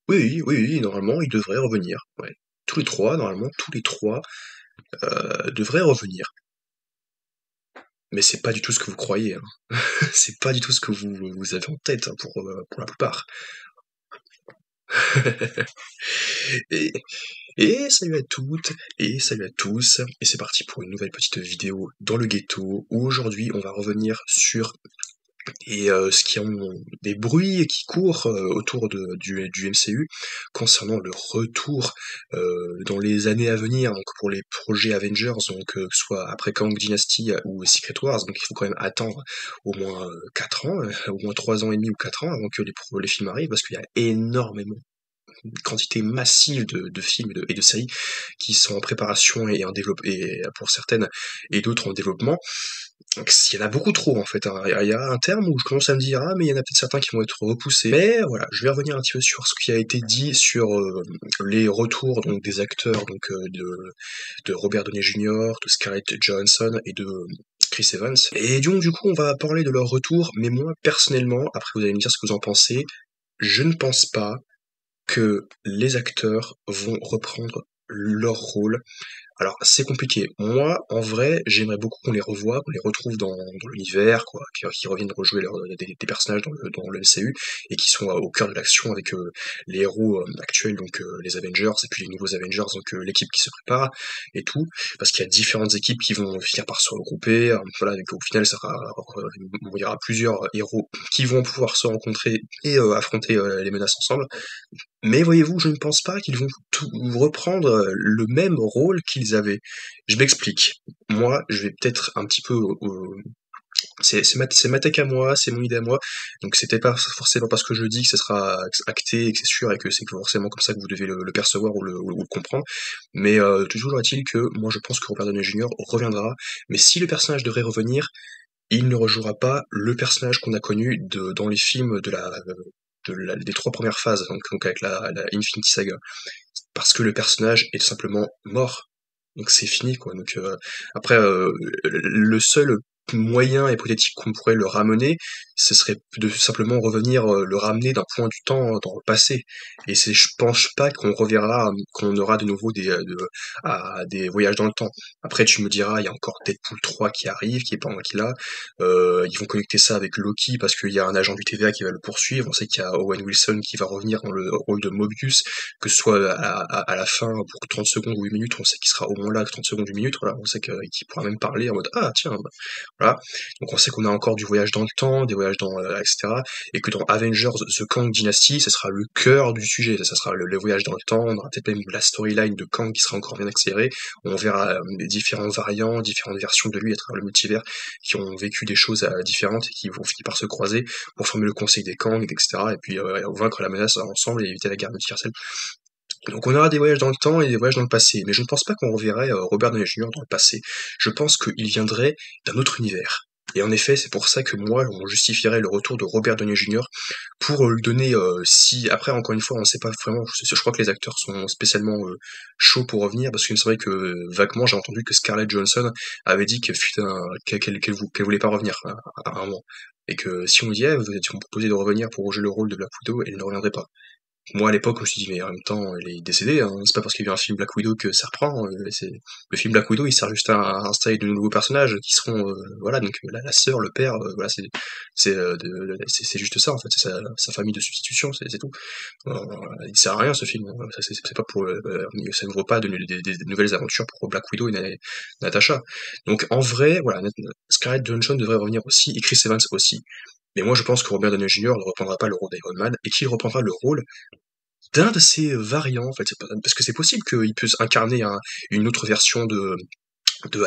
Oui, normalement, ils devraient revenir, ouais. Tous les 3, normalement, tous les 3 devraient revenir. Mais c'est pas du tout ce que vous croyez, hein. C'est pas du tout ce que vous avez en tête, hein, pour la plupart. Et salut à toutes, et salut à tous, et c'est parti pour une nouvelle petite vidéo dans le ghetto, où aujourd'hui on va revenir sur ce qui ont des bruits qui courent autour du MCU concernant le retour dans les années à venir, donc pour les projets Avengers, donc que ce soit après Kang Dynasty ou Secret Wars, donc il faut quand même attendre au moins 4 ans, au moins 3 ans et demi ou 4 ans avant que les films arrivent, parce qu'il y a énormément une quantité massive de films et de séries qui sont en préparation et en développement, et pour certaines et d'autres en développement. Donc il y en a beaucoup trop en fait, hein. Il y a un terme où je commence à me dire ah mais il y en a peut-être certains qui vont être repoussés. Mais voilà, je vais revenir un petit peu sur ce qui a été dit sur les retours donc des acteurs donc de Robert Downey Jr., de Scarlett Johansson et de Chris Evans. Et donc du coup on va parler de leur retour, mais moi personnellement, après vous allez me dire ce que vous en pensez, je ne pense pas que les acteurs vont reprendre leur rôle. Alors, c'est compliqué. Moi, en vrai, j'aimerais beaucoup qu'on les revoie, qu'on les retrouve dans l'univers, quoi, qui reviennent rejouer des personnages dans le MCU, et qui sont au cœur de l'action avec les héros actuels, donc les Avengers, et puis les nouveaux Avengers, donc l'équipe qui se prépare, et tout, parce qu'il y a différentes équipes qui vont finir par se regrouper, voilà, donc au final, il y aura plusieurs héros qui vont pouvoir se rencontrer et affronter les menaces ensemble. Mais voyez-vous, je ne pense pas qu'ils vont tout reprendre le même rôle qu'ils avaient. Je m'explique. Moi, je vais peut-être un petit peu... c'est ma take à moi, c'est mon idée à moi, donc c'était pas forcément parce que je dis que ce sera acté et que c'est sûr et que c'est forcément comme ça que vous devez le percevoir ou le comprendre, mais toujours est-il que moi je pense que Robert Downey Jr. reviendra, mais si le personnage devrait revenir, il ne rejouera pas le personnage qu'on a connu dans les films des 3 premières phases, donc avec la Infinity Saga, parce que le personnage est simplement mort. Donc c'est fini, quoi. Donc après, le seul moyen hypothétique qu'on pourrait le ramener, ce serait de simplement revenir le ramener d'un point du temps dans le passé. Et je pense pas qu'on reverra, qu'on aura de nouveau des voyages dans le temps. Après, tu me diras, il y a encore Deadpool 3 qui arrive, qui est pas encore qui là. Ils vont connecter ça avec Loki parce qu'il y a un agent du TVA qui va le poursuivre. On sait qu'il y a Owen Wilson qui va revenir dans le rôle de Mobius, que ce soit à la fin pour 30 secondes ou 1 minute, on sait qu'il sera au moins là 30 secondes, 1 minute, voilà, on sait qu'il pourra même parler en mode ah tiens, bah, voilà. Donc on sait qu'on a encore du voyage dans le temps, des voyages etc. Et que dans Avengers The Kang Dynasty, ce sera le cœur du sujet, ça sera le voyage dans le temps, on aura peut-être même la storyline de Kang qui sera encore bien accélérée, on verra les différents variants, différentes versions de lui à travers le multivers qui ont vécu des choses différentes et qui vont finir par se croiser pour former le conseil des Kang, etc. Et puis vaincre la menace ensemble et éviter la guerre multiverselle. Donc on aura des voyages dans le temps et des voyages dans le passé, mais je ne pense pas qu'on reverrait Robert Downey Jr. dans le passé. Je pense qu'il viendrait d'un autre univers. Et en effet, c'est pour ça que moi, on justifierait le retour de Robert Downey Jr. pour lui donner, si après encore une fois, on ne sait pas vraiment. Je crois que les acteurs sont spécialement chauds pour revenir, parce qu'il me semblait que vaguement j'ai entendu que Scarlett Johansson avait dit que qu'elle voulait pas revenir à un moment, et que si on lui dit vous êtes proposé de revenir pour jouer le rôle de Black Widow, elle ne reviendrait pas. Moi, à l'époque, je me suis dit, mais en même temps, elle est décédée, hein. C'est pas parce qu'il y a eu un film Black Widow que ça reprend. Le film Black Widow, il sert juste à installer de nouveaux personnages qui seront, voilà, donc la sœur, le père, voilà, c'est juste ça, en fait, c'est sa famille de substitution, c'est tout. Euh, il sert à rien, ce film, hein. C'est pas pour, ça n'ouvre pas des nouvelles aventures pour Black Widow et Natasha. Donc, en vrai, voilà, Scarlett Johansson devrait revenir aussi, et Chris Evans aussi. Mais moi, je pense que Robert Downey Jr. ne reprendra pas le rôle d'Iron Man, et qu'il reprendra le rôle d'un de ces variants, en fait, parce que c'est possible qu'il puisse incarner une autre version de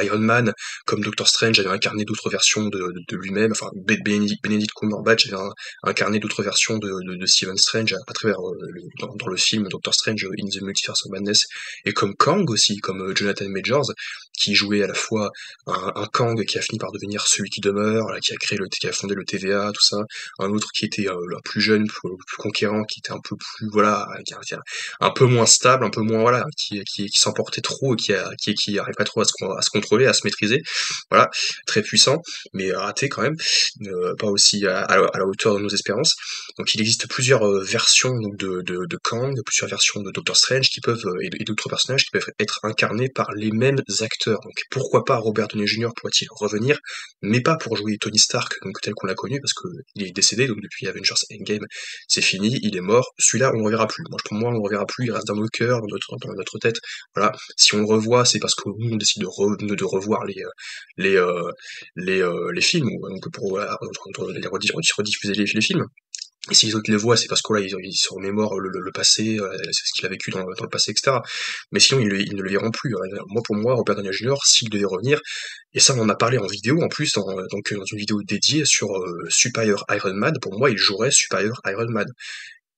Iron Man, comme Doctor Strange avait incarné d'autres versions de lui-même, enfin Benedict Cumberbatch avait incarné d'autres versions de Stephen Strange à travers dans le film Doctor Strange in the Multiverse of Madness, et comme Kang aussi, comme Jonathan Majors. qui jouait à la fois un Kang qui a fini par devenir celui qui demeure, là, qui a fondé le TVA, tout ça, un autre qui était là, plus jeune, plus conquérant, qui était un peu plus, voilà, qui a un peu moins stable, un peu moins, voilà, qui s'emportait trop et qui arrive pas trop à se contrôler, à se maîtriser, voilà, très puissant, mais raté quand même, pas aussi à la hauteur de nos espérances. Donc il existe plusieurs versions donc, de Kang, plusieurs versions de Doctor Strange qui peuvent et d'autres personnages qui peuvent être incarnés par les mêmes acteurs. Donc pourquoi pas Robert Downey Jr. pourrait-il revenir, mais pas pour jouer Tony Stark donc tel qu'on l'a connu parce que il est décédé donc depuis Avengers Endgame c'est fini, il est mort. Celui-là on le reverra plus. Moi pour moi on le reverra plus, il reste dans nos cœurs, dans notre tête. Voilà. Si on le revoit c'est parce que nous on décide de revoir les films ou donc pour rediffuser les films. Et si les autres les voient, c'est parce que là, ils se remémorent le passé, c'est ce qu'il a vécu dans le passé, etc. Mais sinon, ils ne le verront plus. Moi, pour moi, Robert Downey Jr., s'il devait revenir, et ça, on en a parlé en vidéo, en plus, dans une vidéo dédiée sur Superior Iron Man, pour moi, il jouerait Superior Iron Man.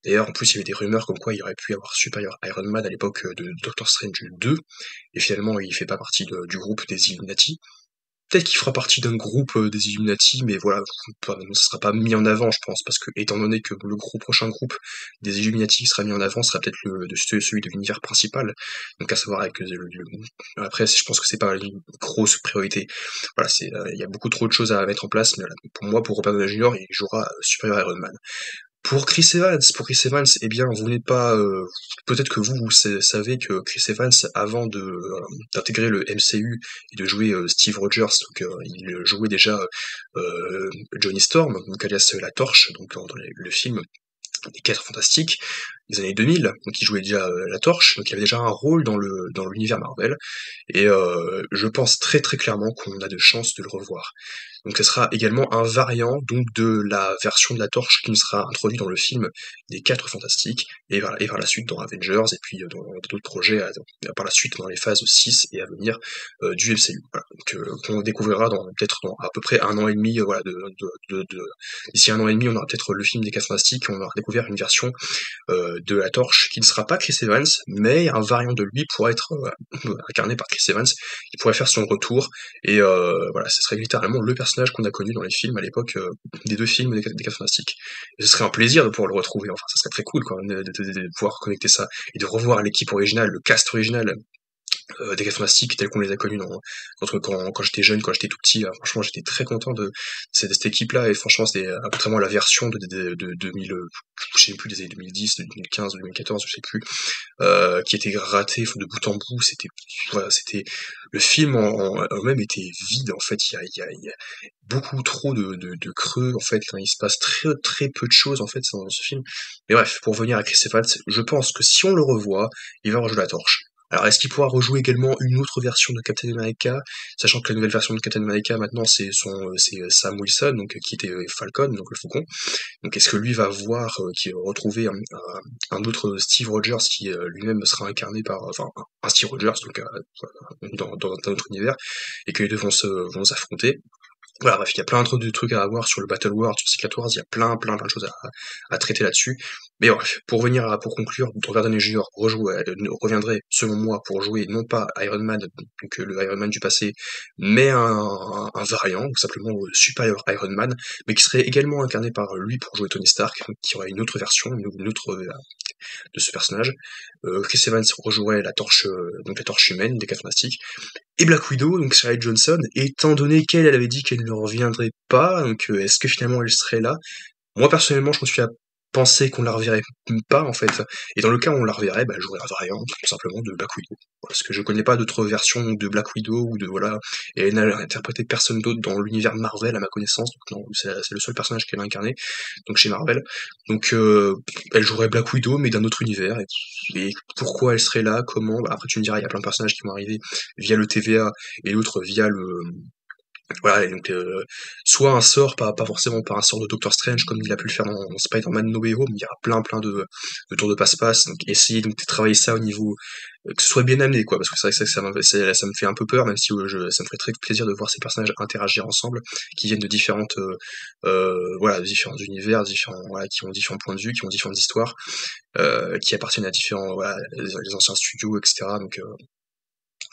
D'ailleurs, en plus, il y avait des rumeurs comme quoi il aurait pu avoir Superior Iron Man à l'époque de Doctor Strange 2, et finalement, il fait pas partie du groupe des Illuminati. Peut-être qu'il fera partie d'un groupe des Illuminati, mais voilà, ça sera pas mis en avant, je pense, parce que étant donné que le prochain groupe des Illuminati qui sera mis en avant sera peut-être celui de l'univers principal, donc à savoir avec après, je pense que c'est pas une grosse priorité. Voilà, il y a beaucoup trop de choses à mettre en place, mais voilà, pour moi, pour Robert Downey Jr., il jouera Superior Iron Man. Pour Chris Evans, eh bien, vous n'êtes pas, peut-être que vous savez que Chris Evans, avant d'intégrer le MCU et de jouer Steve Rogers, donc il jouait déjà Johnny Storm, donc alias la Torche, donc dans le film les 4 Fantastiques des années 2000, donc il jouait déjà la Torche, donc il avait déjà un rôle dans l'univers Marvel, et je pense très très clairement qu'on a de chances de le revoir. Donc ce sera également un variant donc de la version de la Torche qui nous sera introduite dans le film des 4 Fantastiques, et par la suite dans Avengers, et puis dans d'autres projets par la suite dans les phases 6 et à venir du MCU. Voilà. Donc qu'on découvrira peut-être dans à peu près un an et demi, voilà, d'ici un an et demi, on aura peut-être le film des 4 Fantastiques, et on aura découvert une version de la Torche qui ne sera pas Chris Evans, mais un variant de lui pourra être incarné par Chris Evans, qui pourrait faire son retour, et voilà, ce serait littéralement le personnage qu'on a connu dans les films à l'époque des 2 films des 4 Fantastiques. Et ce serait un plaisir de pouvoir le retrouver, enfin, ça serait très cool, quoi, de pouvoir connecter ça, et de revoir l'équipe originale, le cast original, des 4 Fantastiques tels qu'on les a connus quand j'étais jeune, quand j'étais tout petit. Franchement, j'étais très content de cette équipe-là, et franchement, c'était vraiment la version de 2000, je sais plus, des années 2010, de 2015, 2014, je sais plus, qui était raté de bout en bout. Voilà, le film en même était vide, en fait. Il y a beaucoup trop de creux, en fait. Enfin, il se passe très, très peu de choses, en fait, dans ce film. Mais bref, pour revenir à Chris Evans, je pense que si on le revoit, il va rejouer la torche. Alors, est-ce qu'il pourra rejouer également une autre version de Captain America, sachant que la nouvelle version de Captain America maintenant c'est Sam Wilson, donc qui était Falcon, donc le Faucon. Donc est-ce que lui va retrouver un autre Steve Rogers qui lui-même sera incarné par enfin un Steve Rogers donc dans un autre univers, et que les deux vont s'affronter. Voilà, bref, il y a plein de trucs à avoir sur le Battle World, sur Secret Wars, il y a plein de choses à traiter là-dessus. Mais bref, pour conclure, Robert Downey Jr. reviendrait, selon moi, pour jouer non pas Iron Man, donc le Iron Man du passé, mais un variant, ou simplement Superior Iron Man, mais qui serait également incarné par lui pour jouer Tony Stark, qui aurait une autre version, une autre de ce personnage. Chris Evans rejouerait donc la torche humaine des 4 Fantastiques. Et Black Widow, donc Scarlett Johansson, étant donné qu'elle avait dit qu'elle ne reviendrait pas, donc est-ce que finalement elle serait là? Moi personnellement, je continue à penser qu'on la reverrait pas en fait. Et dans le cas où on la reverrait, bah, j'aurais un variant tout simplement de Black Widow. Parce que je connais pas d'autres versions de Black Widow ou de voilà, et elle n'a interprété personne d'autre dans l'univers Marvel à ma connaissance. Donc non, c'est le seul personnage qu'elle a incarné, donc chez Marvel. Donc elle jouerait Black Widow mais d'un autre univers. Et pourquoi elle serait là? Comment? Bah, après tu me diras, il y a plein de personnages qui vont arriver via le TVA et l'autre via le voilà, et donc soit un sort, pas forcément par un sort de Doctor Strange comme il a pu le faire dans Spider-Man No Way Home, il y aura plein de tours de passe-passe, donc essayer donc de travailler ça au niveau que ce soit bien amené quoi, parce que c'est vrai que ça me fait un peu peur, même si ça me ferait très plaisir de voir ces personnages interagir ensemble, qui viennent de voilà, de différents univers, voilà, qui ont différents points de vue, qui ont différentes histoires, qui appartiennent à différents voilà, les anciens studios, etc. Donc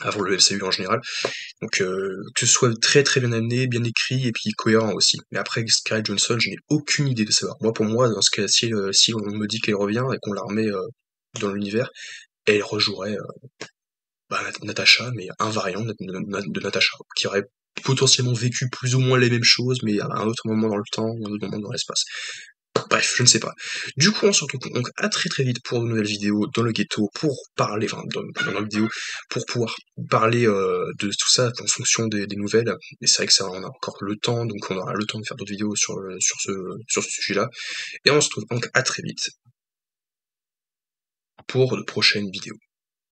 avant le MCU en général. Donc que ce soit très très bien amené, bien écrit et puis cohérent aussi. Mais après Scarlett Johansson, je n'ai aucune idée de savoir. Moi pour moi, dans ce cas, si on me dit qu'elle revient et qu'on la remet dans l'univers, elle rejouerait Natasha, mais un variant de Natasha, qui aurait potentiellement vécu plus ou moins les mêmes choses, mais à un autre moment dans le temps, ou un autre moment dans l'espace. Bref, je ne sais pas. Du coup, on se retrouve donc à très très vite pour de nouvelles vidéos dans le ghetto, pour parler, enfin, dans la vidéo, pour pouvoir parler de tout ça en fonction des nouvelles. Et c'est vrai que ça, on a encore le temps, donc on aura le temps de faire d'autres vidéos sur ce sujet-là. Et on se retrouve donc à très vite pour de prochaines vidéos.